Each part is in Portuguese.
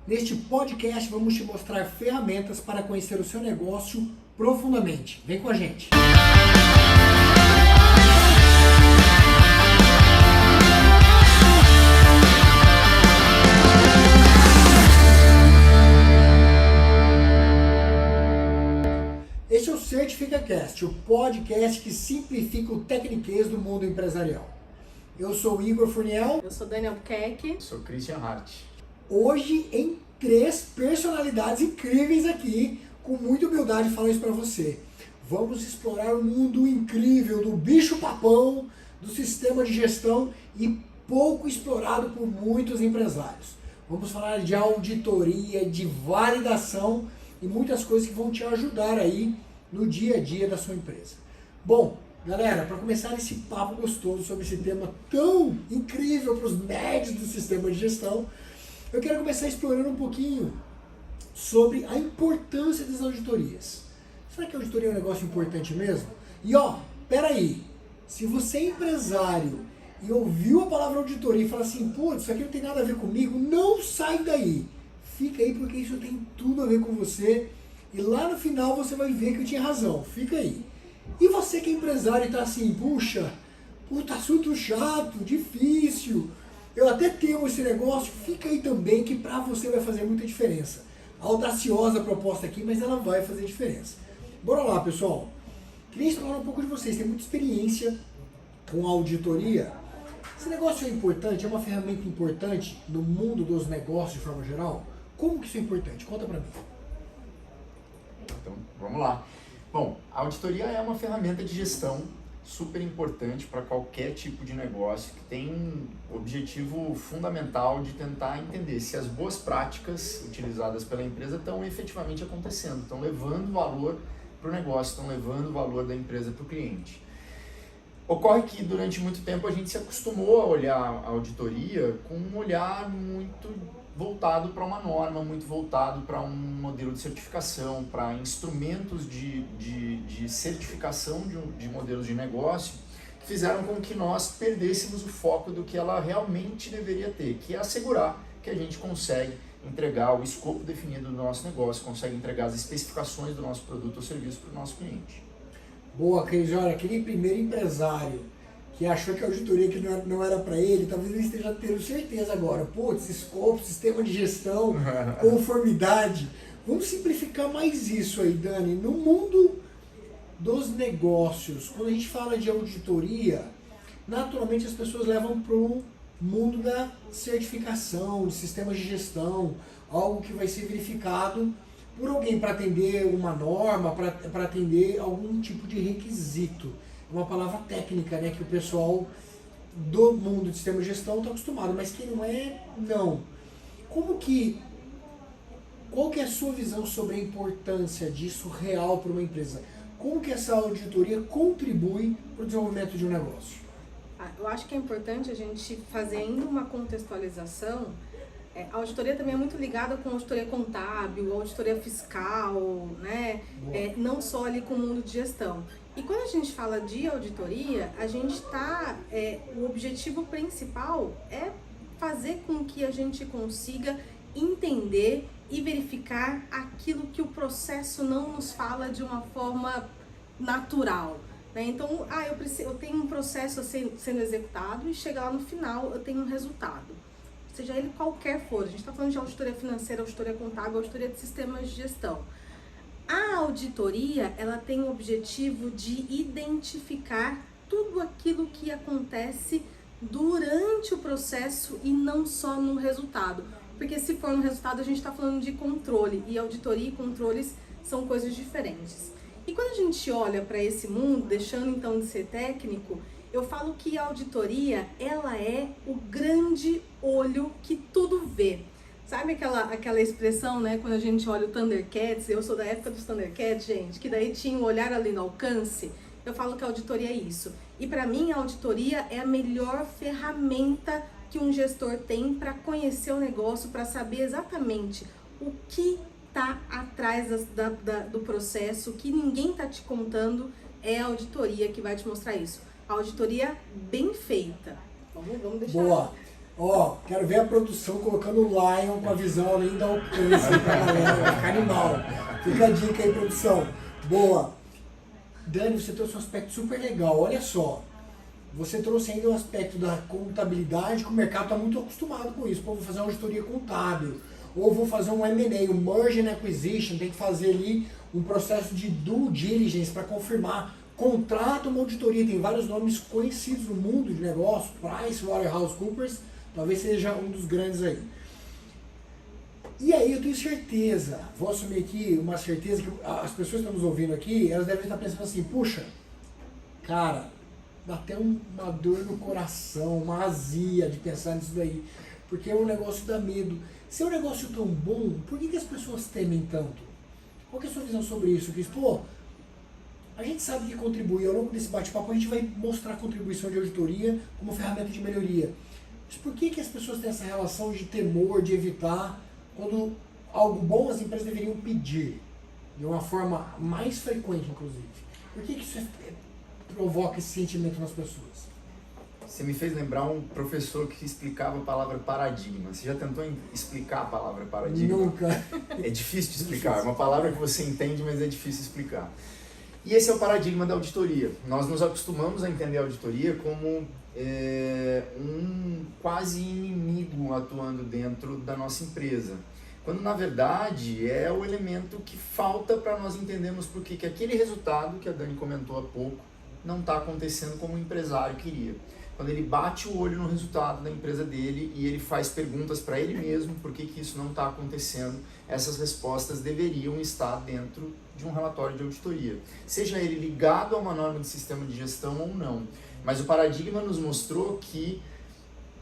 Neste podcast vamos te mostrar ferramentas para conhecer o seu negócio profundamente. Vem com a gente! Este é o CertificaCast, o podcast que simplifica o tecniquez do mundo empresarial. Eu sou o Igor Furniel. Eu sou Daniel Buquerque. Eu sou Christian Hart. Hoje, em 3 personalidades incríveis aqui, com muita humildade falo isso para você. Vamos explorar o mundo incrível do bicho-papão, do sistema de gestão e pouco explorado por muitos empresários. Vamos falar de auditoria, de validação e muitas coisas que vão te ajudar aí no dia a dia da sua empresa. Bom, galera, para começar esse papo gostoso sobre esse tema tão incrível para os nerds do sistema de gestão, eu quero começar explorando um pouquinho sobre a importância das auditorias. Será que a auditoria é um negócio importante mesmo? E peraí, se você é empresário e ouviu a palavra auditoria e fala assim, putz, isso aqui não tem nada a ver comigo, não sai daí. Fica aí porque isso tem tudo a ver com você e lá no final você vai ver que eu tinha razão. Fica aí. E você que é empresário e está assim, puta assunto chato, difícil, eu até tenho esse negócio, fica aí também que para você vai fazer muita diferença. Audaciosa a proposta aqui, mas ela vai fazer diferença. Bora lá, pessoal. Queria explorar um pouco de vocês, tem muita experiência com auditoria. Esse negócio é importante, é uma ferramenta importante no mundo dos negócios de forma geral? Como que isso é importante? Conta pra mim. Então, vamos lá. Bom, a auditoria é uma ferramenta de gestão super importante para qualquer tipo de negócio que tem um objetivo fundamental de tentar entender se as boas práticas utilizadas pela empresa estão efetivamente acontecendo, estão levando valor para o negócio, estão levando o valor da empresa para o cliente. Ocorre que durante muito tempo a gente se acostumou a olhar a auditoria com um olhar muito voltado para uma norma, muito voltado para um modelo de certificação, para instrumentos de certificação de modelos de negócio, que fizeram com que nós perdêssemos o foco do que ela realmente deveria ter, que é assegurar que a gente consegue entregar o escopo definido do nosso negócio, consegue entregar as especificações do nosso produto ou serviço para o nosso cliente. Boa, Cris. Olha, aquele primeiro empresário que achou que a auditoria que não era para ele, talvez ele esteja tendo certeza agora. Putz, escopo, sistema de gestão, conformidade. Vamos simplificar mais isso aí, Dani. No mundo dos negócios, quando a gente fala de auditoria, naturalmente as pessoas levam para o mundo da certificação, de sistemas de gestão, algo que vai ser verificado por alguém para atender uma norma, para atender algum tipo de requisito. Uma palavra técnica, né, que o pessoal do mundo de sistema de gestão está acostumado, mas quem não é, não. Qual que é a sua visão sobre a importância disso real para uma empresa? Como que essa auditoria contribui para o desenvolvimento de um negócio? Eu acho que é importante a gente fazer ainda uma contextualização. A auditoria também é muito ligada com a auditoria contábil, a auditoria fiscal, né? Não só ali com o mundo de gestão. E quando a gente fala de auditoria, a gente está, o objetivo principal é fazer com que a gente consiga entender e verificar aquilo que o processo não nos fala de uma forma natural, né? Então, eu tenho um processo sendo executado e chega lá no final eu tenho um resultado. Seja ele qualquer for, a gente está falando de auditoria financeira, auditoria contábil, auditoria de sistemas de gestão. A auditoria, ela tem o objetivo de identificar tudo aquilo que acontece durante o processo e não só no resultado. Porque se for no resultado, a gente está falando de controle, e auditoria e controles são coisas diferentes. E quando a gente olha para esse mundo, deixando então de ser técnico, eu falo que a auditoria, ela é o grande olho que tudo vê. Sabe aquela expressão, né, quando a gente olha o Thundercats, eu sou da época dos Thundercats, gente, que daí tinha um olhar ali no alcance, eu falo que a auditoria é isso. E para mim a auditoria é a melhor ferramenta que um gestor tem para conhecer o negócio, para saber exatamente o que está atrás do processo, que ninguém está te contando, é a auditoria que vai te mostrar isso. A auditoria bem feita. Vamos deixar. Boa. Ó, quero ver a produção colocando o Lion com a visão além da alcance pra galera, vai ficar animal. Fica a dica aí, produção. Boa. Dani, você trouxe um aspecto super legal, olha só. Você trouxe ainda o aspecto da contabilidade, que o mercado está muito acostumado com isso. Pô, vou fazer uma auditoria contábil, ou vou fazer um M&A, um Merger and Acquisition, tem que fazer ali um processo de due diligence para confirmar. Contrata uma auditoria, tem vários nomes conhecidos no mundo de negócio, PricewaterhouseCoopers, talvez seja um dos grandes aí. E aí eu tenho certeza, vou assumir aqui uma certeza, que as pessoas que estão nos ouvindo aqui, elas devem estar pensando assim, puxa, cara, dá até uma dor no coração, uma azia de pensar nisso daí, porque é um negócio que dá medo. Se é um negócio tão bom, por que as pessoas temem tanto? Qual que é a sua visão sobre isso, Cris? Pô, a gente sabe que contribui, ao longo desse bate-papo a gente vai mostrar a contribuição de auditoria como ferramenta de melhoria. Mas por que as pessoas têm essa relação de temor, de evitar, quando algo bom as empresas deveriam pedir, de uma forma mais frequente, inclusive? Por que isso provoca esse sentimento nas pessoas? Você me fez lembrar um professor que explicava a palavra paradigma. Você já tentou explicar a palavra paradigma? Nunca. É difícil de explicar, é uma palavra que você entende, mas é difícil de explicar. E esse é o paradigma da auditoria. Nós nos acostumamos a entender a auditoria como um quase inimigo atuando dentro da nossa empresa. Quando, na verdade, é o elemento que falta para nós entendermos por que aquele resultado que a Dani comentou há pouco não está acontecendo como o empresário queria. Quando ele bate o olho no resultado da empresa dele e ele faz perguntas para ele mesmo por que isso não está acontecendo, essas respostas deveriam estar dentro de um relatório de auditoria. Seja ele ligado a uma norma de sistema de gestão ou não. Mas o paradigma nos mostrou que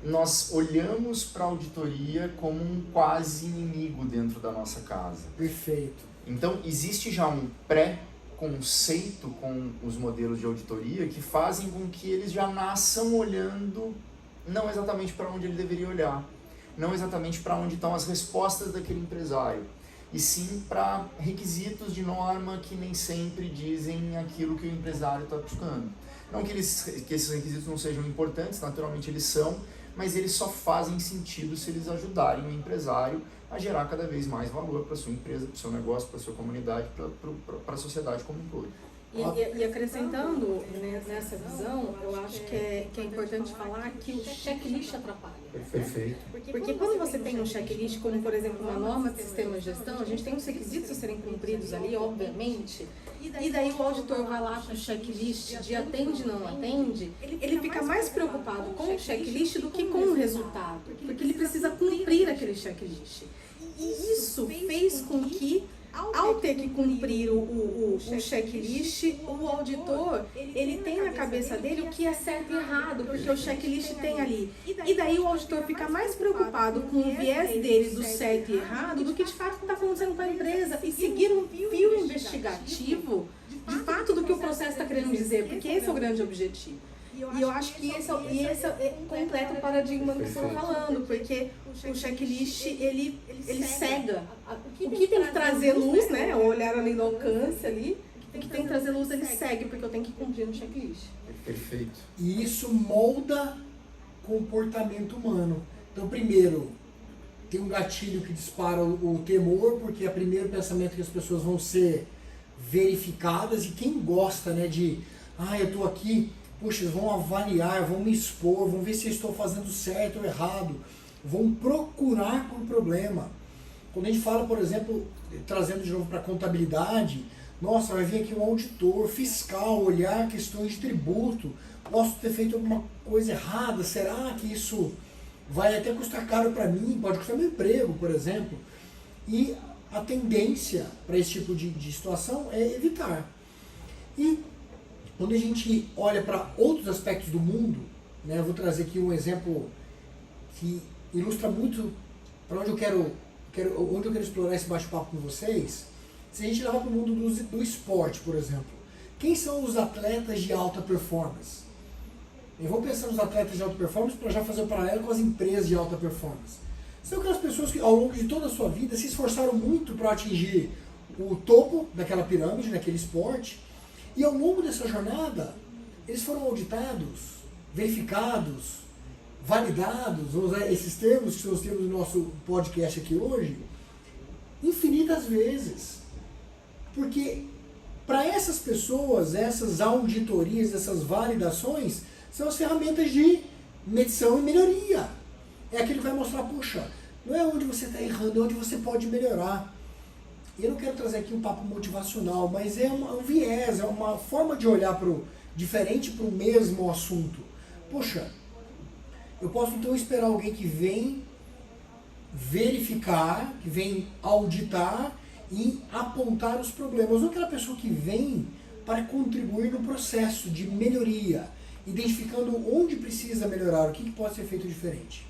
nós olhamos para a auditoria como um quase inimigo dentro da nossa casa. Perfeito. Então, existe já um pré-conceito com os modelos de auditoria que fazem com que eles já nasçam olhando não exatamente para onde ele deveria olhar, não exatamente para onde estão as respostas daquele empresário, e sim para requisitos de norma que nem sempre dizem aquilo que o empresário está buscando. Não que esses requisitos não sejam importantes, naturalmente eles são, mas eles só fazem sentido se eles ajudarem o empresário a gerar cada vez mais valor para a sua empresa, para o seu negócio, para a sua comunidade, para a sociedade como um todo. E acrescentando nessa visão, eu acho que é importante falar que o checklist atrapalha. Perfeito. Porque quando você tem um checklist, como por exemplo uma norma de sistema de gestão, a gente tem os requisitos a serem cumpridos ali, obviamente, e daí o auditor vai lá com o checklist de atende, não atende, ele fica mais preocupado com o checklist do que com o resultado, porque ele precisa cumprir aquele checklist. E isso fez com que, ao ter que cumprir o checklist, o auditor, ele tem na cabeça dele o que é certo e errado, porque o checklist tem ali. E daí o auditor fica mais preocupado com o viés dele do certo e errado do que de fato está acontecendo com a empresa e seguir um fio investigativo de fato do que o processo está querendo dizer, porque esse é o grande objetivo. E eu acho que esse completa o paradigma do que você está falando, porque o checklist, ele cega. O que tem que trazer luz, né? O olhar além do alcance ali, o que tem que trazer luz, ele segue, porque eu tenho que cumprir no checklist. Perfeito. E isso molda comportamento humano. Então, primeiro, tem um gatilho que dispara o temor, porque é o primeiro pensamento que as pessoas vão ser verificadas, e quem gosta, né, de, eu tô aqui, puxa, eles vão avaliar, vão me expor, vão ver se eu estou fazendo certo ou errado, vão procurar por problema. Quando a gente fala, por exemplo, trazendo de novo para a contabilidade, nossa, vai vir aqui um auditor fiscal, olhar questões de tributo, posso ter feito alguma coisa errada, será que isso vai até custar caro para mim, pode custar meu emprego, por exemplo. E a tendência para esse tipo de situação é evitar. E quando a gente olha para outros aspectos do mundo, né, eu vou trazer aqui um exemplo que ilustra muito para onde eu quero explorar esse bate-papo com vocês. Se a gente levar para o mundo do esporte, por exemplo, quem são os atletas de alta performance? Eu vou pensar nos atletas de alta performance para já fazer um paralelo com as empresas de alta performance. São aquelas pessoas que ao longo de toda a sua vida se esforçaram muito para atingir o topo daquela pirâmide, naquele esporte, e ao longo dessa jornada eles foram auditados, verificados, validados, vamos usar esses termos que são os termos do nosso podcast aqui hoje, infinitas vezes. Porque para essas pessoas, essas auditorias, essas validações, são as ferramentas de medição e melhoria. É aquilo que vai mostrar, puxa, não é onde você está errando, é onde você pode melhorar. E eu não quero trazer aqui um papo motivacional, mas é um viés, é uma forma de olhar diferente para o mesmo assunto. Poxa, eu posso então esperar alguém que vem verificar, que vem auditar e apontar os problemas. Ou aquela pessoa que vem para contribuir no processo de melhoria, identificando onde precisa melhorar, o que pode ser feito diferente.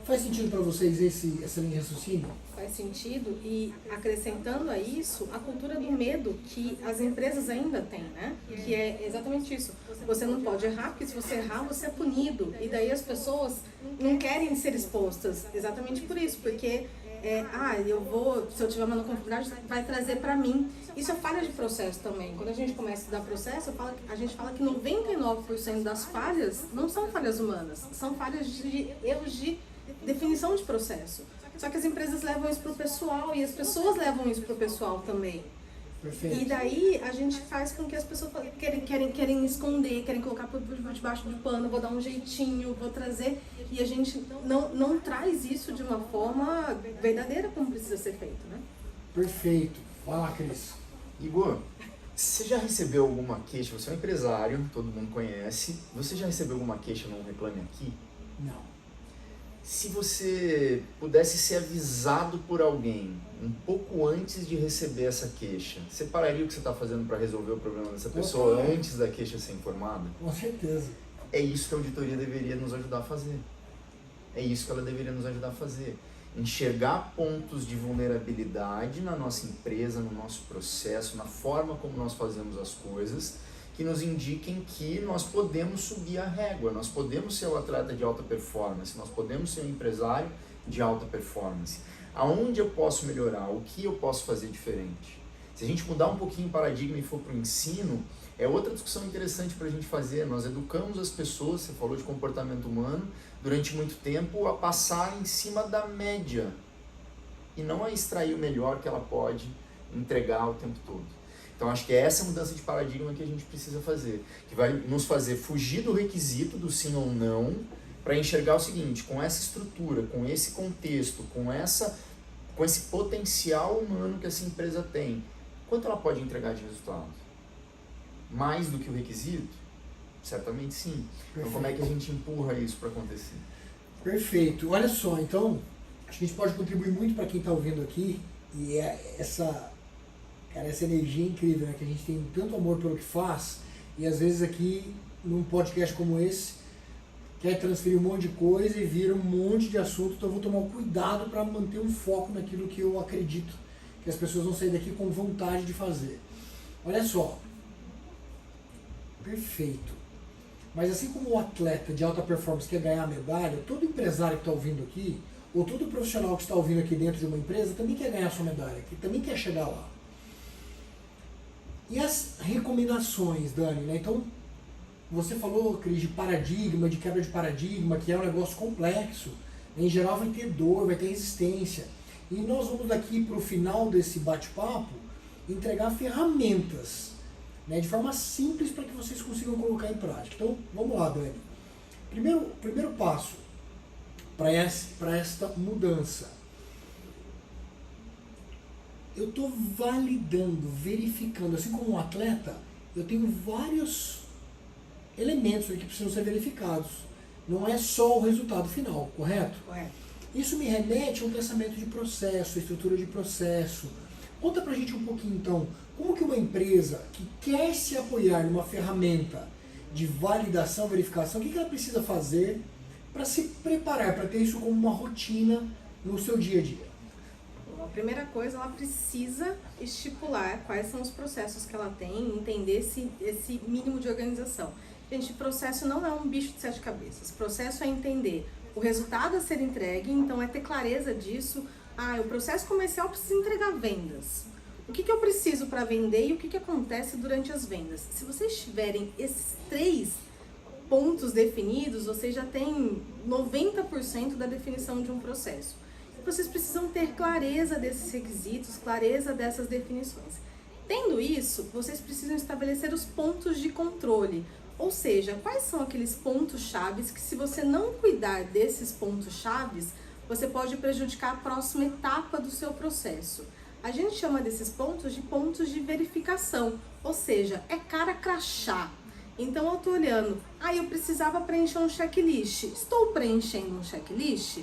Faz sentido para vocês essa linha de raciocínio? Faz sentido, e acrescentando a isso, a cultura do medo que as empresas ainda têm, né? Que é exatamente isso. Você não pode errar, porque se você errar, você é punido. E daí as pessoas não querem ser expostas exatamente por isso, porque se eu tiver uma não conformidade, vai trazer para mim. Isso é falha de processo também. Quando a gente começa a estudar processo, a gente fala que 99% das falhas não são falhas humanas, são falhas de erros de definição de processo. Só que as empresas levam isso para o pessoal e as pessoas levam isso para o pessoal também. Perfeito. E daí a gente faz com que as pessoas querem esconder, querem colocar por debaixo do pano, vou dar um jeitinho, vou trazer. E a gente não traz isso de uma forma verdadeira como precisa ser feito, né? Perfeito. Vai lá, Cris. Igor, você já recebeu alguma queixa? Você é um empresário, todo mundo conhece. Você já recebeu alguma queixa no Reclame Aqui? Não. Se você pudesse ser avisado por alguém um pouco antes de receber essa queixa, você pararia o que você está fazendo para resolver o problema dessa pessoa antes da queixa ser informada? Com certeza. É isso que a auditoria deveria nos ajudar a fazer. É isso que ela deveria nos ajudar a fazer. Enxergar pontos de vulnerabilidade na nossa empresa, no nosso processo, na forma como nós fazemos as coisas, que nos indiquem que nós podemos subir a régua, nós podemos ser o atleta de alta performance, nós podemos ser um empresário de alta performance. Aonde eu posso melhorar? O que eu posso fazer diferente? Se a gente mudar um pouquinho o paradigma e for para o ensino, é outra discussão interessante para a gente fazer. Nós educamos as pessoas, você falou de comportamento humano, durante muito tempo a passar em cima da média e não a extrair o melhor que ela pode entregar o tempo todo. Então acho que é essa mudança de paradigma que a gente precisa fazer, que vai nos fazer fugir do requisito do sim ou não, para enxergar o seguinte: com essa estrutura, com esse contexto, com esse potencial humano que essa empresa tem, quanto ela pode entregar de resultado? Mais do que o requisito? Certamente sim. Perfeito. Então como é que a gente empurra isso para acontecer? Perfeito. Olha só, então, acho que a gente pode contribuir muito para quem está ouvindo aqui, e é essa energia incrível, né? Que a gente tem tanto amor pelo que faz, e às vezes aqui, num podcast como esse, quer transferir um monte de coisa e vira um monte de assunto, então eu vou tomar cuidado para manter um foco naquilo que eu acredito que as pessoas vão sair daqui com vontade de fazer. Olha só, perfeito. Mas assim como o atleta de alta performance quer ganhar a medalha, todo empresário que está ouvindo aqui, ou todo profissional que está ouvindo aqui dentro de uma empresa, também quer ganhar a sua medalha, que também quer chegar lá. E as recomendações, Dani, né? Então, você falou, Cris, de paradigma, de quebra de paradigma, que é um negócio complexo. Em geral vai ter dor, vai ter resistência. E nós vamos daqui para o final desse bate-papo entregar ferramentas, né, de forma simples para que vocês consigam colocar em prática. Então, vamos lá, Dani. Primeiro passo para esta mudança. Eu estou validando, verificando, assim como um atleta, eu tenho vários elementos que precisam ser verificados. Não é só o resultado final, correto? Correto. Isso me remete a um pensamento de processo, a estrutura de processo. Conta pra gente um pouquinho então, como que uma empresa que quer se apoiar numa ferramenta de validação, verificação, o que ela precisa fazer para se preparar, para ter isso como uma rotina no seu dia a dia? A primeira coisa, ela precisa estipular quais são os processos que ela tem, entender esse mínimo de organização. Gente, processo não é um bicho de 7 cabeças. Processo é entender o resultado a ser entregue, então é ter clareza disso. O processo comercial precisa entregar vendas. O que eu preciso para vender e o que acontece durante as vendas. Se vocês tiverem esses 3 pontos definidos, vocês já têm 90% da definição de um processo. Vocês precisam ter clareza desses requisitos, clareza dessas definições. Tendo isso, vocês precisam estabelecer os pontos de controle, ou seja, quais são aqueles pontos chaves que, se você não cuidar desses pontos chaves, você pode prejudicar a próxima etapa do seu processo. A gente chama desses pontos de verificação, ou seja, é cara crachá. Então eu estou olhando, eu precisava preencher um checklist. Estou preenchendo um checklist?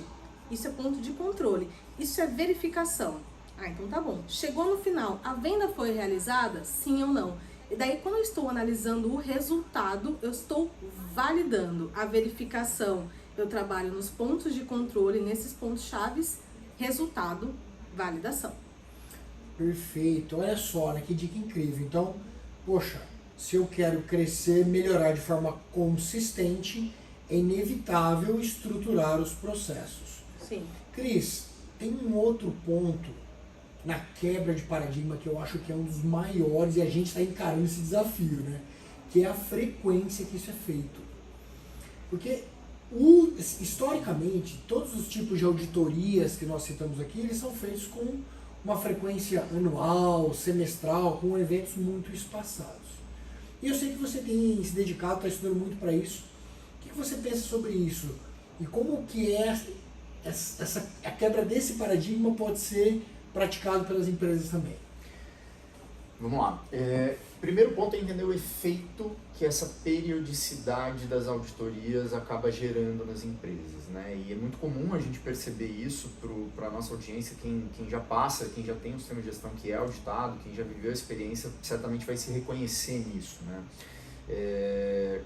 Isso é ponto de controle, isso é verificação. Então tá bom. Chegou no final, a venda foi realizada? Sim ou não? E daí, quando eu estou analisando o resultado, eu estou validando. A verificação, eu trabalho nos pontos de controle, nesses pontos chaves, resultado, validação. Perfeito. Olha só, né? Que dica incrível. Então, poxa, se eu quero crescer, melhorar de forma consistente, é inevitável estruturar os processos. Sim. Cris, tem um outro ponto na quebra de paradigma que eu acho que é um dos maiores e a gente está encarando esse desafio, né? Que é a frequência que isso é feito. Porque, historicamente, todos os tipos de auditorias que nós citamos aqui, eles são feitos com uma frequência anual, semestral, com eventos muito espaçados. E eu sei que você tem se dedicado, está estudando muito para isso. O que você pensa sobre isso? E como que a quebra desse paradigma pode ser praticado pelas empresas também? Vamos lá. Primeiro ponto é entender o efeito que essa periodicidade das auditorias acaba gerando nas empresas, né? E é muito comum a gente perceber isso para a nossa audiência, quem já passa, quem já tem um sistema de gestão que é auditado, quem já viveu a experiência, certamente vai se reconhecer nisso, né?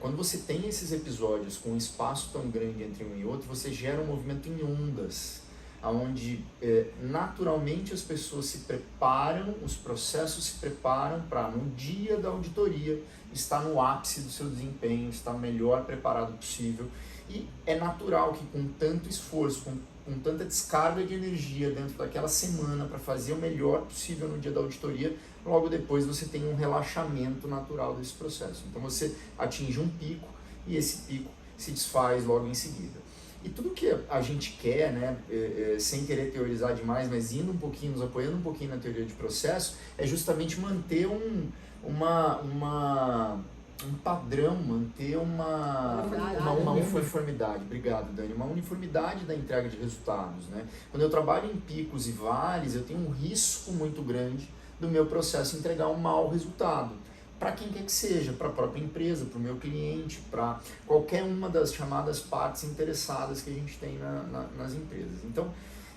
Quando você tem esses episódios com um espaço tão grande entre um e outro, você gera um movimento em ondas, onde naturalmente as pessoas se preparam, os processos se preparam para, no dia da auditoria, estar no ápice do seu desempenho, estar o melhor preparado possível. E é natural que, com tanto esforço, com tanta descarga de energia dentro daquela semana para fazer o melhor possível no dia da auditoria, logo depois você tem um relaxamento natural desse processo. Então você atinge um pico e esse pico se desfaz logo em seguida. E tudo que a gente quer, né, sem querer teorizar demais, mas indo um pouquinho, nos apoiando um pouquinho na teoria de processo, é justamente manter um padrão, manter uma uniformidade. Obrigado, Dani. Uma uniformidade da entrega de resultados, né? Quando eu trabalho em picos e vales, eu tenho um risco muito grande do meu processo entregar um mau resultado. Para quem quer que seja, para a própria empresa, para o meu cliente, para qualquer uma das chamadas partes interessadas que a gente tem nas empresas. Então,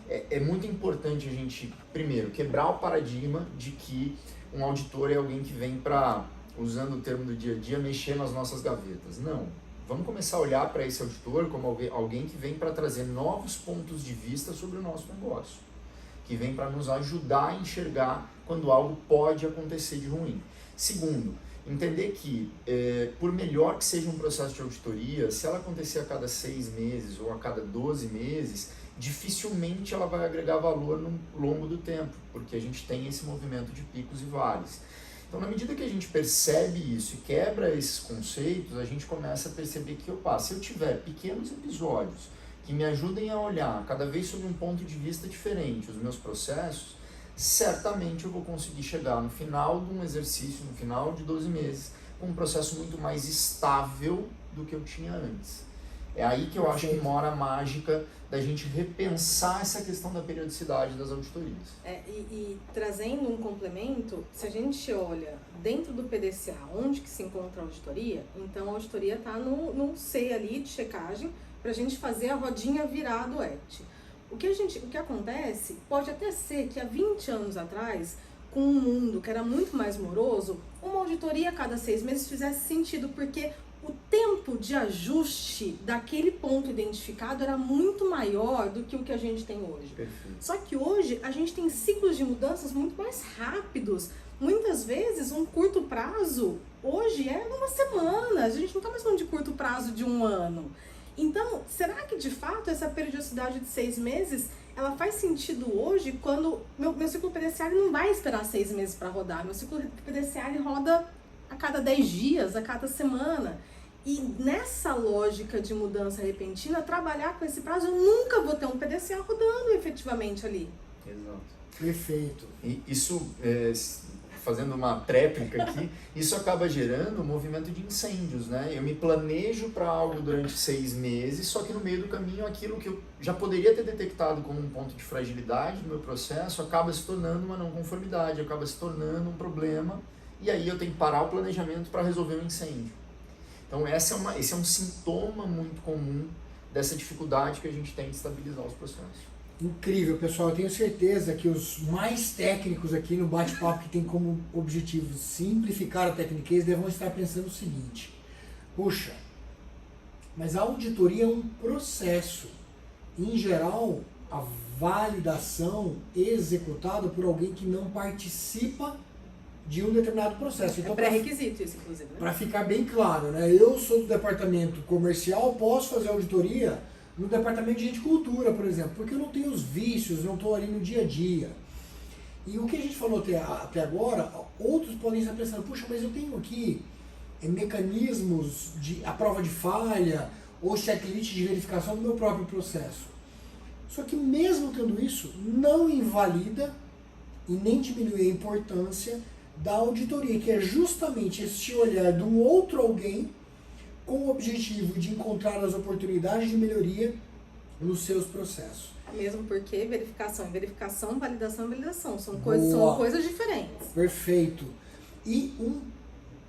é muito importante a gente, primeiro, quebrar o paradigma de que um auditor é alguém que vem para, usando o termo do dia a dia, mexer nas nossas gavetas. Não. Vamos começar a olhar para esse auditor como alguém que vem para trazer novos pontos de vista sobre o nosso negócio, que vem para nos ajudar a enxergar quando algo pode acontecer de ruim. Segundo, entender que, por melhor que seja um processo de auditoria, se ela acontecer a cada 6 meses ou a cada 12 meses, dificilmente ela vai agregar valor no longo do tempo, porque a gente tem esse movimento de picos e vales. Então, na medida que a gente percebe isso e quebra esses conceitos, a gente começa a perceber que, se eu tiver pequenos episódios que me ajudem a olhar cada vez sob um ponto de vista diferente os meus processos, certamente eu vou conseguir chegar no final de um exercício, no final de 12 meses, com um processo muito mais estável do que eu tinha antes. É aí que eu acho que mora a mágica da gente repensar essa questão da periodicidade das auditorias. E trazendo um complemento, se a gente olha dentro do PDCA, onde que se encontra a auditoria, então a auditoria está no C ali de checagem, para a gente fazer a rodinha virar do ET. O que acontece, pode até ser que há 20 anos atrás, com um mundo que era muito mais moroso, uma auditoria a cada 6 meses fizesse sentido, porque o tempo de ajuste daquele ponto identificado era muito maior do que o que a gente tem hoje. Perfeito. Só que hoje a gente tem ciclos de mudanças muito mais rápidos. Muitas vezes um curto prazo, hoje é uma semana, a gente não está mais falando de curto prazo de 1 ano. Então, será que de fato essa periodicidade de 6 meses, ela faz sentido hoje quando meu ciclo PDCA não vai esperar 6 meses para rodar? Meu ciclo PDCA roda a cada 10 dias, a cada semana. E nessa lógica de mudança repentina, trabalhar com esse prazo, eu nunca vou ter um PDCA rodando efetivamente ali. Exato. Perfeito. E isso, fazendo uma tréplica aqui, isso acaba gerando um movimento de incêndios, né? Eu me planejo para algo durante 6 meses, só que no meio do caminho aquilo que eu já poderia ter detectado como um ponto de fragilidade no meu processo acaba se tornando uma não conformidade, acaba se tornando um problema, e aí eu tenho que parar o planejamento para resolver um incêndio. Então esse é um sintoma muito comum dessa dificuldade que a gente tem de estabilizar os processos. Incrível, pessoal. Eu tenho certeza que os mais técnicos aqui no bate-papo, que tem como objetivo simplificar a tecniquez, devem estar pensando o seguinte: puxa, mas a auditoria é um processo. Em geral, a validação é executada por alguém que não participa de um determinado processo. Então, É pré-requisito isso, inclusive, né? para ficar bem claro, né? Eu sou do departamento comercial, posso fazer auditoria no departamento de cultura, por exemplo, porque eu não tenho os vícios, não estou ali no dia a dia. E o que a gente falou até agora, outros podem estar pensando, puxa, mas eu tenho aqui mecanismos de a prova de falha ou checklist de verificação do meu próprio processo. Só que mesmo tendo isso, não invalida e nem diminui a importância da auditoria, que é justamente esse olhar de um outro alguém com o objetivo de encontrar as oportunidades de melhoria nos seus processos. Mesmo porque verificação, validação, são coisas diferentes. Perfeito. E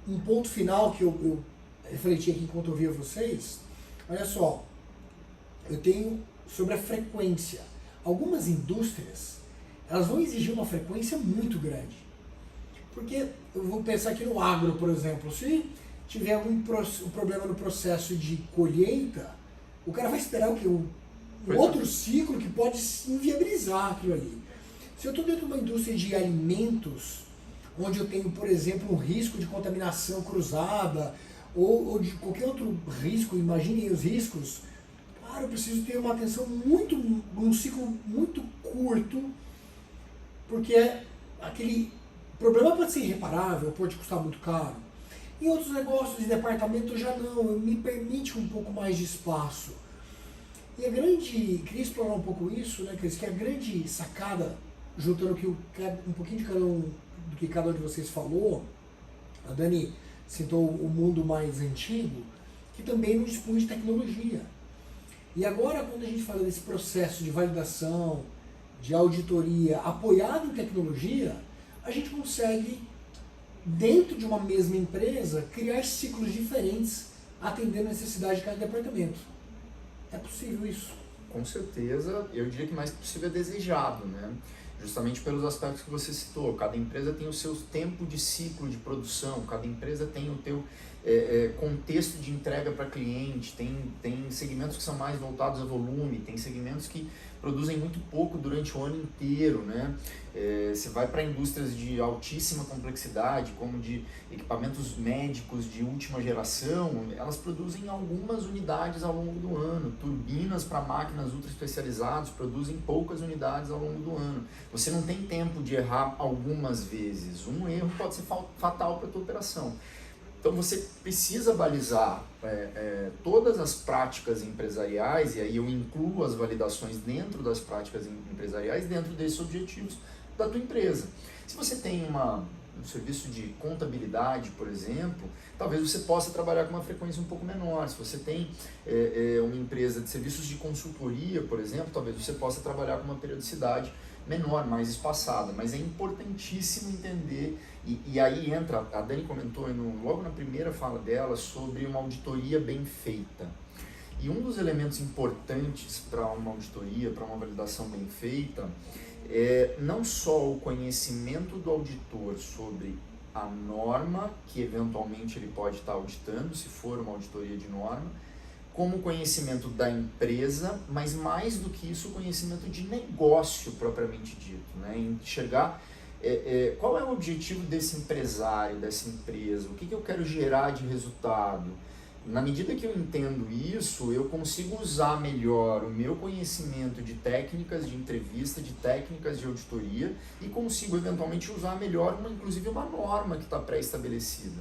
um ponto final que eu refleti aqui enquanto ouvia vocês, olha só, eu tenho sobre a frequência. Algumas indústrias, elas vão exigir uma frequência muito grande. Porque eu vou pensar aqui no agro, por exemplo, se tiver algum problema no processo de colheita, o cara vai esperar o quê? Um outro ciclo que pode inviabilizar aquilo ali. Se eu estou dentro de uma indústria de alimentos, onde eu tenho, por exemplo, um risco de contaminação cruzada, ou de qualquer outro risco, imaginem os riscos, claro, eu preciso ter uma atenção um ciclo muito curto, porque aquele problema pode ser irreparável, pode custar muito caro. Em outros negócios de departamento já não, me permite um pouco mais de espaço. E queria explorar um pouco isso, né, Cris, que a grande sacada, juntando aqui um pouquinho de do que cada um de vocês falou, a Dani citou o mundo mais antigo, que também não dispõe de tecnologia. E agora, quando a gente fala desse processo de validação, de auditoria apoiado em tecnologia, a gente consegue, dentro de uma mesma empresa, criar ciclos diferentes, atendendo a necessidade de cada departamento. É possível isso? Com certeza, eu diria que mais possível é desejado, né? Justamente pelos aspectos que você citou. Cada empresa tem o seu tempo de ciclo de produção, cada empresa tem o teu contexto de entrega para cliente, tem segmentos que são mais voltados a volume, tem segmentos que produzem muito pouco durante o ano inteiro, né? Você vai para indústrias de altíssima complexidade, como de equipamentos médicos de última geração, elas produzem algumas unidades ao longo do ano. Turbinas para máquinas ultra especializadas produzem poucas unidades ao longo do ano. Você não tem tempo de errar algumas vezes. Um erro pode ser fatal para a tua operação. Então você precisa balizar todas as práticas empresariais, e aí eu incluo as validações dentro das práticas empresariais, dentro desses objetivos da tua empresa. Se você tem um serviço de contabilidade, por exemplo, talvez você possa trabalhar com uma frequência um pouco menor. Se você tem uma empresa de serviços de consultoria, por exemplo, talvez você possa trabalhar com uma periodicidade menor, mais espaçada, mas é importantíssimo entender, e aí entra, a Dani comentou logo na primeira fala dela sobre uma auditoria bem feita. E um dos elementos importantes para uma auditoria, para uma validação bem feita, é não só o conhecimento do auditor sobre a norma que eventualmente ele pode estar auditando, se for uma auditoria de norma, como conhecimento da empresa, mas mais do que isso, o conhecimento de negócio propriamente dito, né? Enxergar qual é o objetivo desse empresário, dessa empresa, o que eu quero gerar de resultado. Na medida que eu entendo isso, eu consigo usar melhor o meu conhecimento de técnicas de entrevista, de técnicas de auditoria, e consigo eventualmente usar melhor inclusive uma norma que está pré-estabelecida.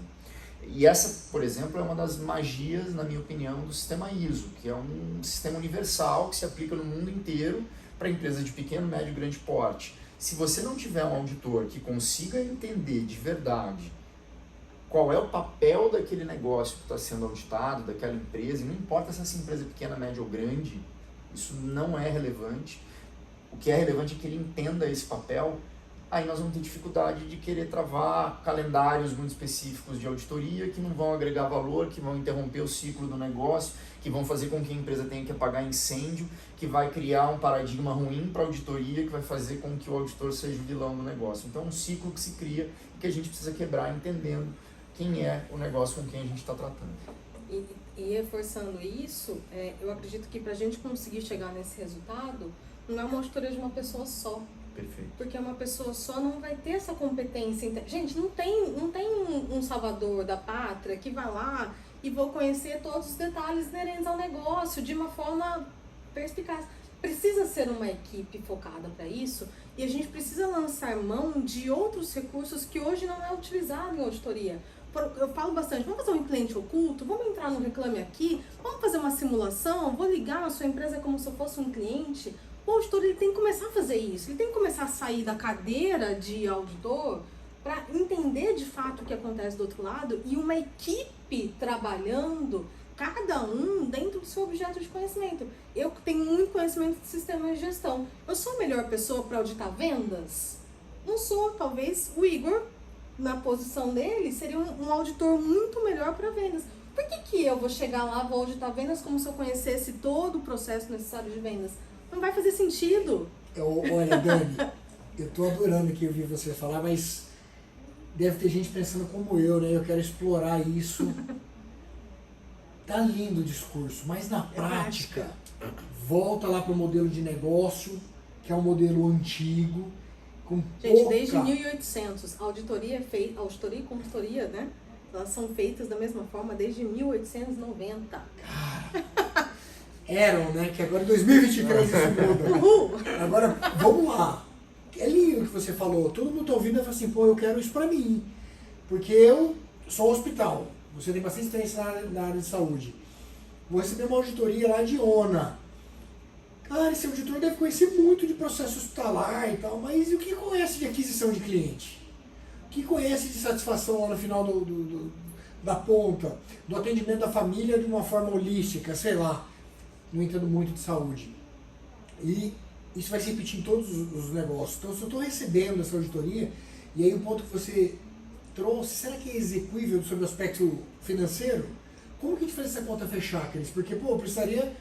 E essa, por exemplo, é uma das magias, na minha opinião, do sistema ISO, que é um sistema universal que se aplica no mundo inteiro para empresas de pequeno, médio e grande porte. Se você não tiver um auditor que consiga entender de verdade qual é o papel daquele negócio que está sendo auditado, daquela empresa, e não importa se essa empresa é pequena, média ou grande, isso não é relevante. O que é relevante é que ele entenda esse papel. Aí nós vamos ter dificuldade de querer travar calendários muito específicos de auditoria que não vão agregar valor, que vão interromper o ciclo do negócio, que vão fazer com que a empresa tenha que apagar incêndio, que vai criar um paradigma ruim para a auditoria, que vai fazer com que o auditor seja o vilão do negócio. Então é um ciclo que se cria e que a gente precisa quebrar entendendo quem é o negócio com quem a gente está tratando. E reforçando isso, eu acredito que para a gente conseguir chegar nesse resultado, não é uma auditoria de uma pessoa só. Perfeito. Porque uma pessoa só não vai ter essa competência. Gente, não tem um salvador da pátria que vai lá e vou conhecer todos os detalhes inerentes ao negócio de uma forma perspicaz. Precisa ser uma equipe focada para isso e a gente precisa lançar mão de outros recursos que hoje não é utilizado em auditoria. Eu falo bastante, vamos fazer um cliente oculto, vamos entrar no Reclame Aqui, vamos fazer uma simulação, vou ligar na sua empresa como se eu fosse um cliente. O auditor ele tem que começar a fazer isso, ele tem que começar a sair da cadeira de auditor para entender de fato o que acontece do outro lado e uma equipe trabalhando, cada um dentro do seu objeto de conhecimento. Eu tenho muito conhecimento de sistemas de gestão. Eu sou a melhor pessoa para auditar vendas? Não sou, talvez o Igor, na posição dele, seria um auditor muito melhor para vendas. Por que eu vou chegar lá, vou auditar vendas como se eu conhecesse todo o processo necessário de vendas? Não vai fazer sentido. Olha, Dani, eu tô adorando que ouvir você falar, mas deve ter gente pensando como eu, né? Eu quero explorar isso. Tá lindo o discurso, mas na prática, volta lá pro modelo de negócio, que é um modelo antigo, com Gente, pouca... desde 1800, auditoria e consultoria, né? Elas são feitas da mesma forma desde 1890. Cara, eram, né? Que agora em 2023 isso muda. Uhul! Agora, vamos lá. É lindo o que você falou. Todo mundo tá ouvindo e fala assim, pô, eu quero isso pra mim. Porque eu sou um hospital. Você tem bastante experiência na área de saúde. Vou receber uma auditoria lá de ONA. Cara, esse auditor deve conhecer muito de processo hospitalar e tal, mas e o que conhece de aquisição de cliente? O que conhece de satisfação lá no final da ponta? Do atendimento da família de uma forma holística, sei lá. Não entendo muito de saúde. E isso vai se repetir em todos os negócios. Então, se eu estou recebendo essa auditoria, e aí o ponto que você trouxe, será que é execuível sobre o aspecto financeiro? Como que a gente faz essa conta fechar, Cris? Porque, pô, precisaria...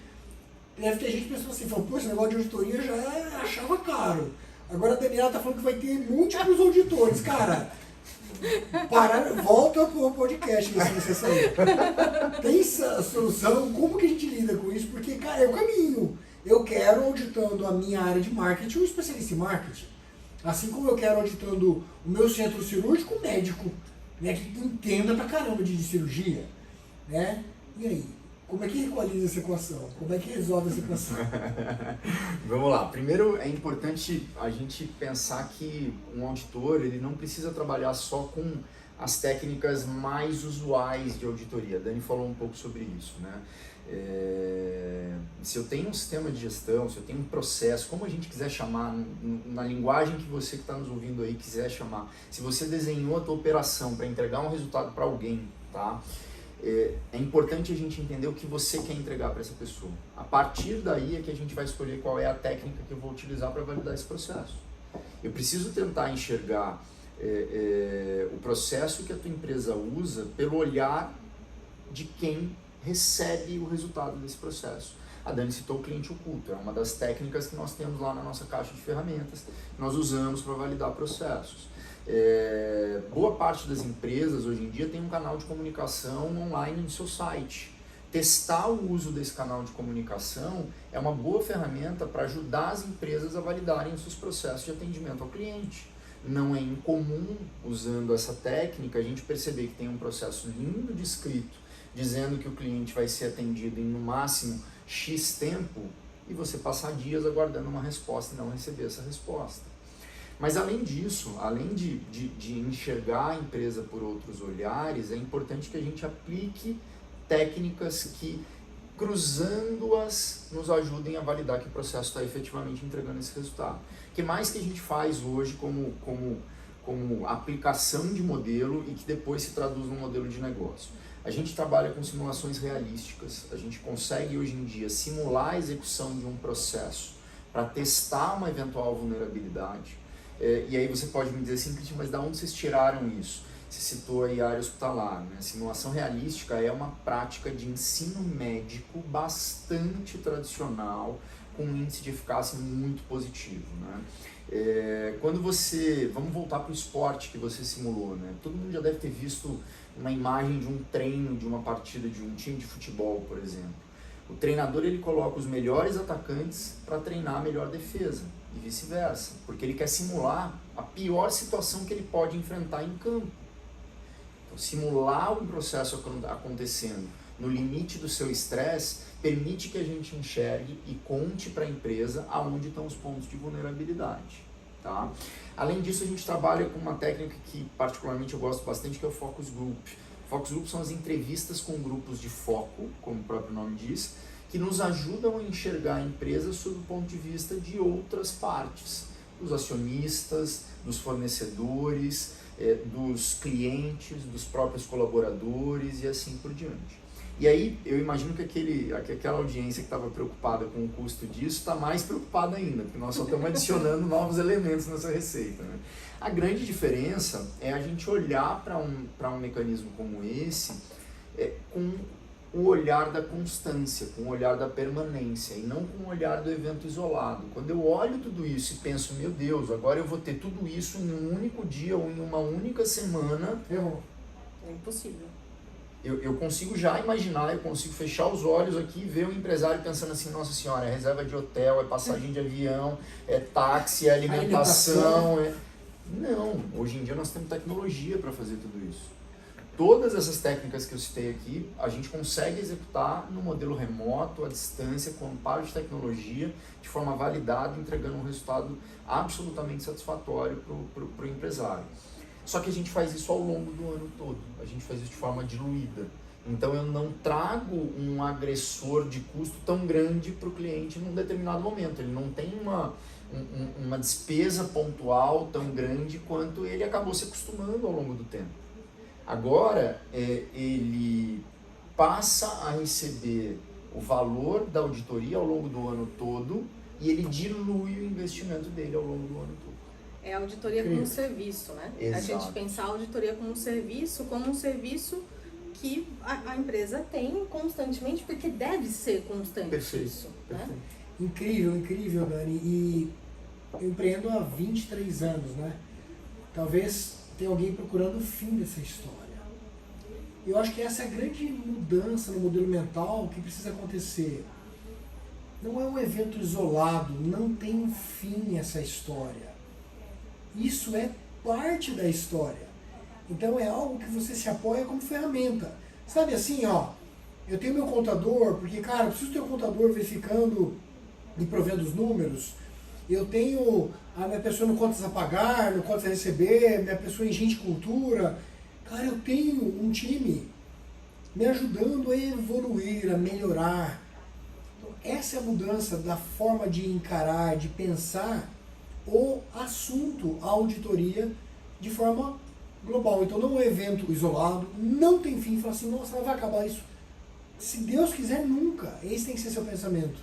Deve ter gente pensando assim, falando, pô, esse negócio de auditoria já achava caro. Agora a Daniela tá falando que vai ter múltiplos auditores. Cara, volta pro podcast se você sair. Pensa a solução, como que a gente lida com isso? Porque, cara, é o caminho. Eu quero, auditando a minha área de marketing, um especialista em marketing. Assim como eu quero, auditando o meu centro cirúrgico, um médico, né, que entenda pra caramba de cirurgia. Né? E aí? Como é que equaliza essa equação? Como é que resolve essa equação? Vamos lá. Primeiro, é importante a gente pensar que um auditor ele não precisa trabalhar só com as técnicas mais usuais de auditoria. A Dani falou um pouco sobre isso, né? Se eu tenho um sistema de gestão, se eu tenho um processo, como a gente quiser chamar, na linguagem que você que está nos ouvindo aí quiser chamar, se você desenhou a tua operação para entregar um resultado para alguém, tá? É importante a gente entender o que você quer entregar para essa pessoa. A partir daí é que a gente vai escolher qual é a técnica que eu vou utilizar para validar esse processo. Eu preciso tentar enxergar o processo que a tua empresa usa pelo olhar de quem recebe o resultado desse processo. A Dani citou o cliente oculto, é uma das técnicas que nós temos lá na nossa caixa de ferramentas, que nós usamos para validar processos. Boa parte das empresas hoje em dia tem um canal de comunicação online no seu site. Testar o uso desse canal de comunicação é uma boa ferramenta para ajudar as empresas a validarem os seus processos de atendimento ao cliente. Não é incomum, usando essa técnica, a gente perceber que tem um processo lindo descrito, dizendo que o cliente vai ser atendido em no máximo X tempo, e você passar dias aguardando uma resposta e não receber essa resposta. Mas além disso, além de enxergar a empresa por outros olhares, é importante que a gente aplique técnicas que, cruzando-as, nos ajudem a validar que o processo está efetivamente entregando esse resultado. O que mais que a gente faz hoje como aplicação de modelo e que depois se traduz num modelo de negócio? A gente trabalha com simulações realísticas, a gente consegue hoje em dia simular a execução de um processo para testar uma eventual vulnerabilidade. E aí você pode me dizer assim, Cristian, mas de onde vocês tiraram isso? Você citou aí a área hospitalar, né? Simulação realística é uma prática de ensino médico bastante tradicional, com um índice de eficácia muito positivo, né? Vamos voltar para o esporte que você simulou, né? Todo mundo já deve ter visto uma imagem de um treino, de uma partida de um time de futebol, por exemplo. O treinador, ele coloca os melhores atacantes para treinar a melhor defesa e vice-versa, porque ele quer simular a pior situação que ele pode enfrentar em campo. Então, simular um processo acontecendo no limite do seu estresse permite que a gente enxergue e conte para a empresa aonde estão os pontos de vulnerabilidade. Tá? Além disso, a gente trabalha com uma técnica que particularmente eu gosto bastante, que é o Focus Group. Focus Group são as entrevistas com grupos de foco, como o próprio nome diz, que nos ajudam a enxergar a empresa sob o ponto de vista de outras partes, dos acionistas, dos fornecedores, dos clientes, dos próprios colaboradores e assim por diante. E aí eu imagino que aquela audiência que estava preocupada com o custo disso está mais preocupada ainda, porque nós só estamos adicionando novos elementos nessa receita, né? A grande diferença é a gente olhar para um mecanismo como esse com o olhar da constância, com o olhar da permanência e não com o olhar do evento isolado. Quando eu olho tudo isso e penso, meu Deus, agora eu vou ter tudo isso em um único dia ou em uma única semana, é impossível. Eu consigo já imaginar, eu consigo fechar os olhos aqui e ver o empresário pensando assim, nossa senhora, é reserva de hotel, é passagem de avião, é táxi, é alimentação. Não, hoje em dia nós temos tecnologia para fazer tudo isso. Todas essas técnicas que eu citei aqui, a gente consegue executar no modelo remoto, à distância, com amparo de tecnologia, de forma validada, entregando um resultado absolutamente satisfatório para o empresário. Só que a gente faz isso ao longo do ano todo, a gente faz isso de forma diluída. Então eu não trago um agressor de custo tão grande para o cliente num determinado momento. Ele não tem uma despesa pontual tão grande quanto ele acabou se acostumando ao longo do tempo. Agora ele passa a receber o valor da auditoria ao longo do ano todo e ele dilui o investimento dele ao longo do ano todo. É a auditoria como um serviço, né? Exato. A gente pensar a auditoria como um serviço que a empresa tem constantemente, porque deve ser constante. Perfeito, isso, perfeito. né? Incrível, Dani. E eu empreendo há 23 anos, né? Talvez tenha alguém procurando o fim dessa história. Eu acho que essa é a grande mudança no modelo mental que precisa acontecer. Não é um evento isolado, não tem um fim essa história. Isso é parte da história. Então é algo que você se apoia como ferramenta. Sabe assim, ó, eu tenho meu contador, porque, cara, eu preciso ter um contador verificando e provendo os números. Eu tenho a minha pessoa no contas a pagar, no contas a receber, minha pessoa em gente e cultura. Cara, eu tenho um time me ajudando a evoluir, a melhorar. Então, essa é a mudança da forma de encarar, de pensar o assunto, a auditoria, de forma global. Então não é um evento isolado, não tem fim. Fala assim, nossa, vai acabar isso. Se Deus quiser, nunca. Esse tem que ser seu pensamento.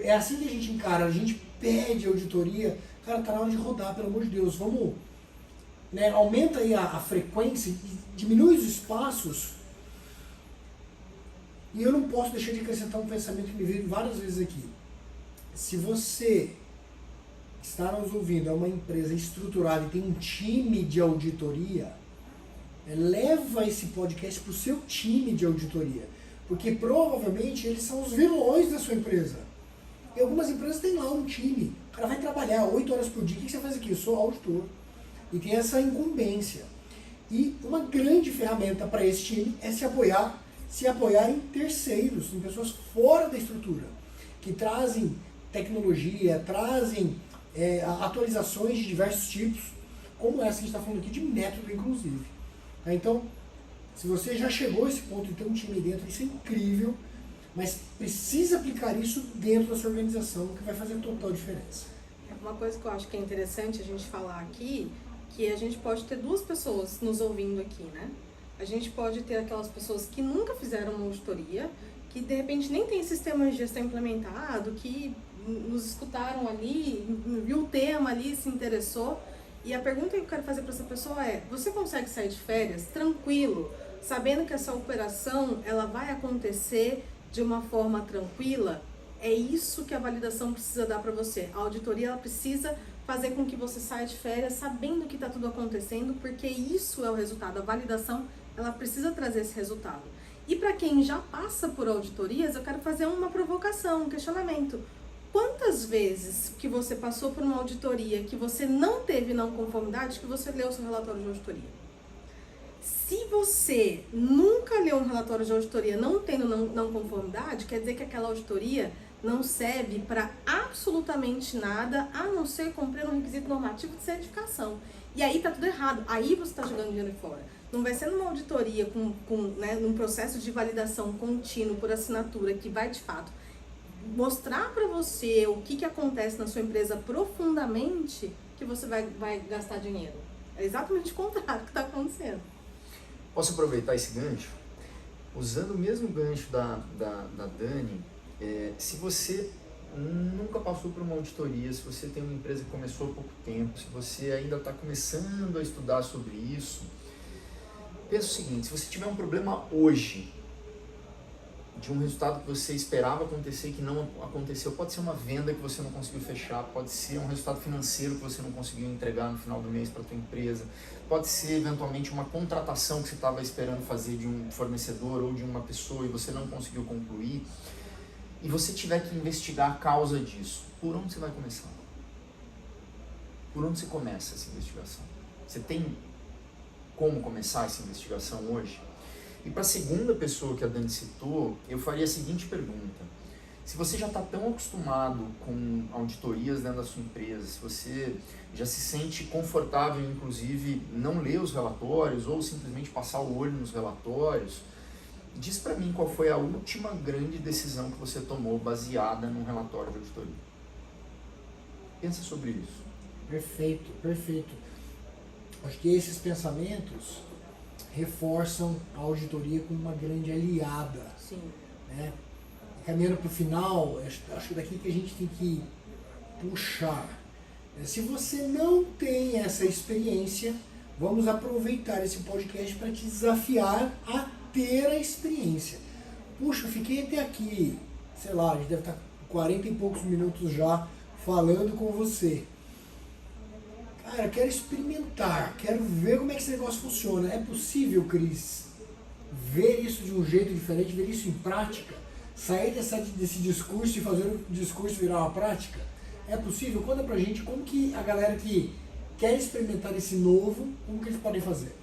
É assim que a gente encara, a gente pede auditoria. Cara, tá na hora de rodar, pelo amor de Deus. Vamos, né, aumenta aí a frequência, diminui os espaços. E eu não posso deixar de acrescentar um pensamento que me veio várias vezes aqui. Se você está nos ouvindo, é uma empresa estruturada e tem um time de auditoria, leva esse podcast para o seu time de auditoria, porque provavelmente eles são os vilões da sua empresa. E algumas empresas têm lá um time, o cara vai trabalhar 8 horas por dia, o que você faz aqui? Eu sou auditor. E tem essa incumbência. E uma grande ferramenta para esse time é se apoiar em terceiros, em pessoas fora da estrutura, que trazem tecnologia, trazem atualizações de diversos tipos, como essa que a gente está falando aqui, de método inclusive. Então, se você já chegou a esse ponto de ter um time dentro, isso é incrível, mas precisa aplicar isso dentro da sua organização, que vai fazer total diferença. Uma coisa que eu acho que é interessante a gente falar aqui, que a gente pode ter duas pessoas nos ouvindo aqui, né? A gente pode ter aquelas pessoas que nunca fizeram uma auditoria, que de repente nem tem sistema de gestão implementado, que nos escutaram ali, viu o tema ali, se interessou. E a pergunta que eu quero fazer para essa pessoa é: você consegue sair de férias tranquilo, sabendo que essa operação ela vai acontecer de uma forma tranquila? É isso que a validação precisa dar para você. A auditoria ela precisa fazer com que você saia de férias sabendo que está tudo acontecendo, porque isso é o resultado. A validação ela precisa trazer esse resultado. E para quem já passa por auditorias, eu quero fazer uma provocação, um questionamento. Quantas vezes que você passou por uma auditoria que você não teve não conformidade, que você leu o seu relatório de auditoria? Se você nunca leu um relatório de auditoria não tendo não conformidade, quer dizer que aquela auditoria não serve para absolutamente nada, a não ser cumprir um requisito normativo de certificação. E aí tá tudo errado, aí você está jogando dinheiro fora. Não vai ser numa auditoria num processo de validação contínuo por assinatura que vai de fato mostrar para você o que acontece na sua empresa profundamente que você vai gastar dinheiro. É exatamente o contrário que está acontecendo. Posso aproveitar esse gancho? Usando o mesmo gancho da Dani, se você nunca passou por uma auditoria, se você tem uma empresa que começou há pouco tempo, se você ainda está começando a estudar sobre isso, pensa o seguinte: se você tiver um problema hoje, de um resultado que você esperava acontecer e que não aconteceu, pode ser uma venda que você não conseguiu fechar, pode ser um resultado financeiro que você não conseguiu entregar no final do mês para a tua empresa, pode ser eventualmente uma contratação que você estava esperando fazer de um fornecedor ou de uma pessoa e você não conseguiu concluir, e você tiver que investigar a causa disso. Por onde você vai começar? Por onde você começa essa investigação? Você tem como começar essa investigação hoje? E para a segunda pessoa que a Dani citou, eu faria a seguinte pergunta: se você já está tão acostumado com auditorias dentro da sua empresa, se você já se sente confortável, inclusive, não ler os relatórios ou simplesmente passar o olho nos relatórios, diz para mim qual foi a última grande decisão que você tomou baseada num relatório de auditoria. Pensa sobre isso. Perfeito, perfeito. Acho que esses pensamentos reforçam a auditoria como uma grande aliada. Sim. Né? Caminhando para o final, acho que daqui que a gente tem que puxar. Se você não tem essa experiência, vamos aproveitar esse podcast para te desafiar a ter a experiência. Puxa, eu fiquei até aqui, sei lá, a gente deve estar 40 e poucos minutos já falando com você. Cara, quero experimentar, quero ver como é que esse negócio funciona. É possível, Cris, ver isso de um jeito diferente, ver isso em prática? Sair desse discurso e fazer o discurso virar uma prática? É possível? Conta pra gente como que a galera que quer experimentar esse novo, como que eles podem fazer?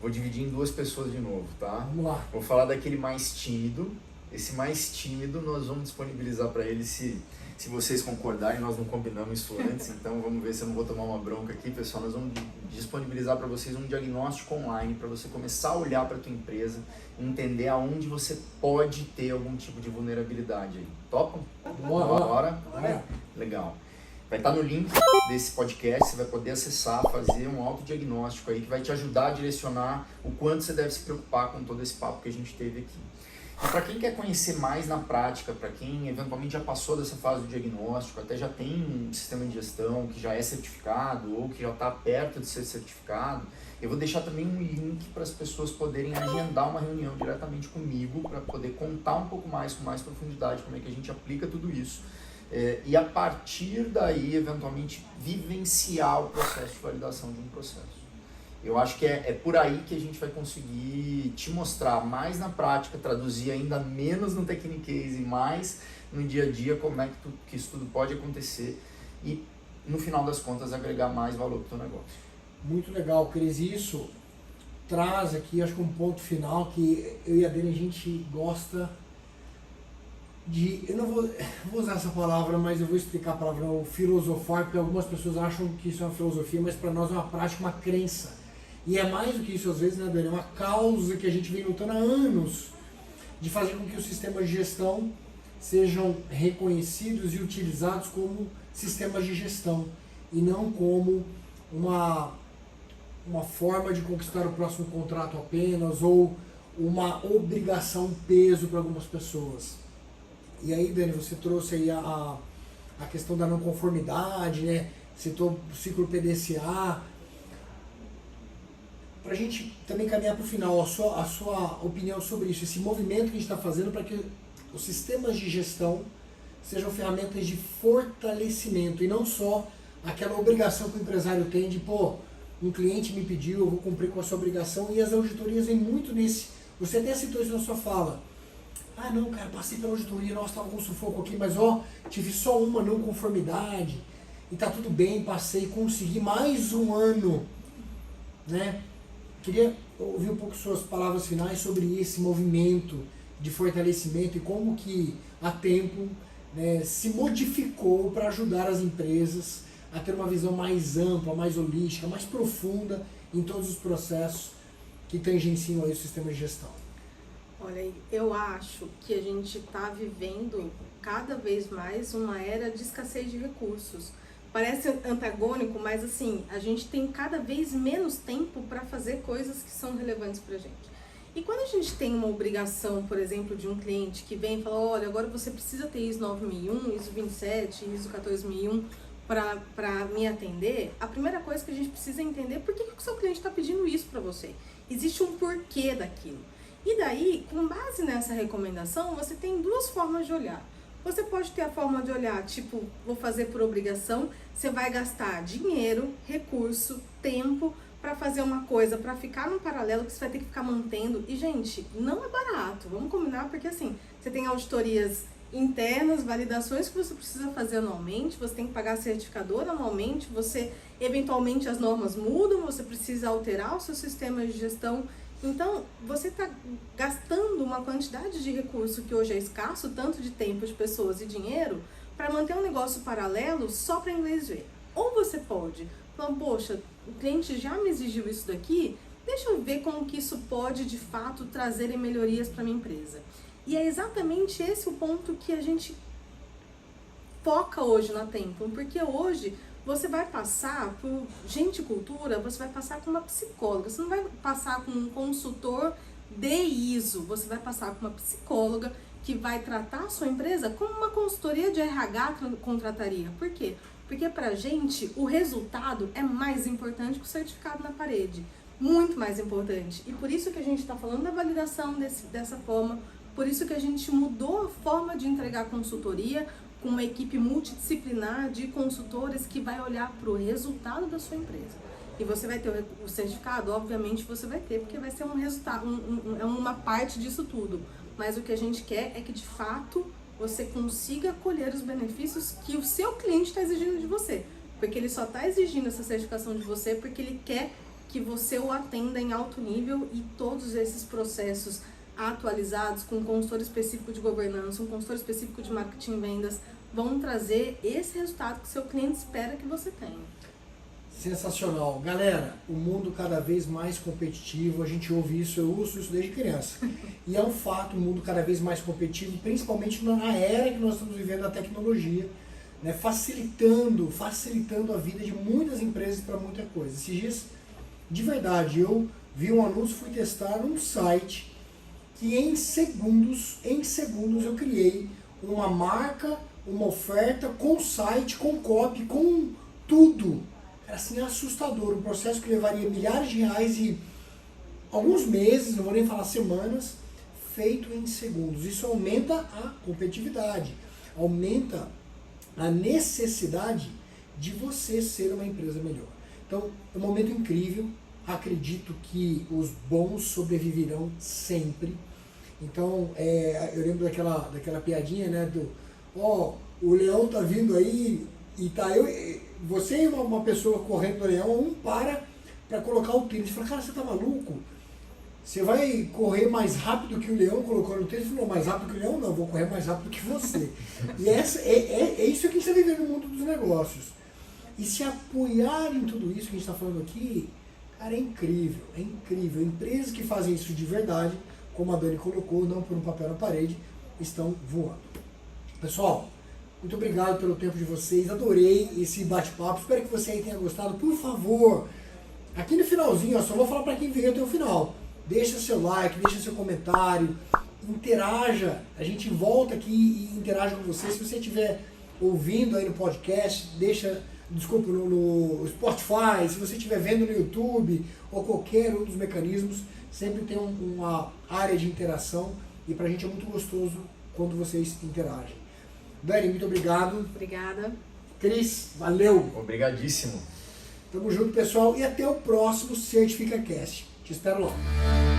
Vou dividir em duas pessoas de novo, tá? Vamos lá. Vou falar daquele mais tímido. Esse mais tímido nós vamos disponibilizar para ele se vocês concordarem. Nós não combinamos isso antes, então vamos ver se eu não vou tomar uma bronca aqui, pessoal. Nós vamos disponibilizar para vocês um diagnóstico online para você começar a olhar para a tua empresa e entender aonde você pode ter algum tipo de vulnerabilidade aí. Topam? Bora. Legal. Vai estar no link desse podcast, você vai poder acessar, fazer um autodiagnóstico aí que vai te ajudar a direcionar o quanto você deve se preocupar com todo esse papo que a gente teve aqui. E para quem quer conhecer mais na prática, para quem eventualmente já passou dessa fase do diagnóstico, até já tem um sistema de gestão que já é certificado ou que já está perto de ser certificado, eu vou deixar também um link para as pessoas poderem agendar uma reunião diretamente comigo para poder contar um pouco mais, com mais profundidade, como é que a gente aplica tudo isso. E a partir daí, eventualmente, vivenciar o processo de validação de um processo. Eu acho que é por aí que a gente vai conseguir te mostrar mais na prática, traduzir ainda menos no Technicase e mais no dia a dia como é que isso tudo pode acontecer e, no final das contas, agregar mais valor para o teu negócio. Muito legal, Cris. Isso traz aqui, acho que um ponto final que eu e a Dani, a gente gosta eu não vou usar essa palavra, mas eu vou explicar a palavra o filosofar, porque algumas pessoas acham que isso é uma filosofia, mas para nós é uma prática, uma crença. E é mais do que isso às vezes, né, Dani? É uma causa que a gente vem lutando há anos de fazer com que os sistemas de gestão sejam reconhecidos e utilizados como sistemas de gestão e não como uma forma de conquistar o próximo contrato apenas ou uma obrigação, um peso para algumas pessoas. E aí, Dani, você trouxe aí a questão da não conformidade, né? Citou o ciclo PDCA. Para a gente também caminhar para o final, a sua opinião sobre isso, esse movimento que a gente está fazendo para que os sistemas de gestão sejam ferramentas de fortalecimento e não só aquela obrigação que o empresário tem de, pô, um cliente me pediu, eu vou cumprir com a sua obrigação, e as auditorias vêm muito nesse... Você até citou isso na sua fala. Ah, não, cara, passei pela auditoria, nossa, estava com sufoco aqui, mas ó, tive só uma não conformidade, e tá tudo bem, passei, consegui mais um ano, né? Queria ouvir um pouco suas palavras finais sobre esse movimento de fortalecimento e como que a Tempo, né, se modificou para ajudar as empresas a ter uma visão mais ampla, mais holística, mais profunda em todos os processos que tangenciam aí o sistema de gestão. Olha, eu acho que a gente está vivendo cada vez mais uma era de escassez de recursos. Parece antagônico, mas assim, a gente tem cada vez menos tempo para fazer coisas que são relevantes para a gente. E quando a gente tem uma obrigação, por exemplo, de um cliente que vem e fala, olha, agora você precisa ter ISO 9001, ISO 27, ISO 14001 para me atender, a primeira coisa que a gente precisa entender é por que o seu cliente está pedindo isso para você. Existe um porquê daquilo. E daí, com base nessa recomendação, você tem duas formas de olhar. Você pode ter a forma de olhar, tipo, vou fazer por obrigação, você vai gastar dinheiro, recurso, tempo para fazer uma coisa, para ficar num paralelo que você vai ter que ficar mantendo. E, gente, não é barato, vamos combinar, porque assim, você tem auditorias internas, validações que você precisa fazer anualmente, você tem que pagar certificador anualmente, você, eventualmente, as normas mudam, você precisa alterar o seu sistema de gestão. Então, você está gastando uma quantidade de recurso que hoje é escasso, tanto de tempo, de pessoas e dinheiro, para manter um negócio paralelo só para inglês ver. Ou você pode falar, poxa, o cliente já me exigiu isso daqui, deixa eu ver como que isso pode, de fato, trazer melhorias para minha empresa. E é exatamente esse o ponto que a gente foca hoje na Tempo, porque hoje você vai passar por gente e cultura, você vai passar com uma psicóloga, você não vai passar com um consultor de ISO, você vai passar com uma psicóloga que vai tratar a sua empresa como uma consultoria de RH contrataria. Por quê? Porque pra gente o resultado é mais importante que o certificado na parede, muito mais importante. E por isso que a gente está falando da validação dessa forma, por isso que a gente mudou a forma de entregar consultoria, com uma equipe multidisciplinar de consultores que vai olhar para o resultado da sua empresa. E você vai ter o certificado, obviamente você vai ter, porque vai ser um resultado, uma parte disso tudo. Mas o que a gente quer é que, de fato, você consiga colher os benefícios que o seu cliente está exigindo de você. Porque ele só está exigindo essa certificação de você porque ele quer que você o atenda em alto nível e todos esses processos atualizados, com um consultor específico de governança, um consultor específico de marketing e vendas, vão trazer esse resultado que o seu cliente espera que você tenha. Sensacional. Galera, o mundo cada vez mais competitivo, a gente ouve isso, eu ouço isso desde criança. E é um fato, o mundo cada vez mais competitivo, principalmente na era que nós estamos vivendo da tecnologia, né, facilitando a vida de muitas empresas para muita coisa. Esses dias, de verdade, eu vi um anúncio, fui testar um site que em segundos eu criei uma marca, uma oferta com site, com copy, com tudo. Era assim assustador, um processo que levaria milhares de reais e alguns meses, não vou nem falar semanas, feito em segundos. Isso aumenta a competitividade, aumenta a necessidade de você ser uma empresa melhor. Então, é um momento incrível. Acredito que os bons sobreviverão sempre. Então, eu lembro daquela piadinha, né, o leão tá vindo aí e tá você e uma pessoa correndo do leão, um para colocar o tênis. Fala, cara, você tá maluco? Você vai correr mais rápido que o leão, colocou no texto, falou mais rápido que o leão? Não, vou correr mais rápido que você. E é isso que a gente está vivendo no mundo dos negócios. E se apoiar em tudo isso que a gente está falando aqui, cara, é incrível, é incrível. Empresas que fazem isso de verdade, como a Dani colocou, não por um papel na parede, estão voando. Pessoal, muito obrigado pelo tempo de vocês, adorei esse bate-papo, espero que você aí tenha gostado. Por favor, aqui no finalzinho, só vou falar para quem veio até o final. Deixa seu like, deixa seu comentário, interaja. A gente volta aqui e interage com você. Se você estiver ouvindo aí no podcast, desculpa, no Spotify, se você estiver vendo no YouTube ou qualquer um dos mecanismos, sempre tem uma área de interação e pra gente é muito gostoso quando vocês interagem. Dani, muito obrigado. Obrigada. Cris, valeu. Obrigadíssimo. Tamo junto, pessoal, e até o próximo CertificaCast. Te espero lá.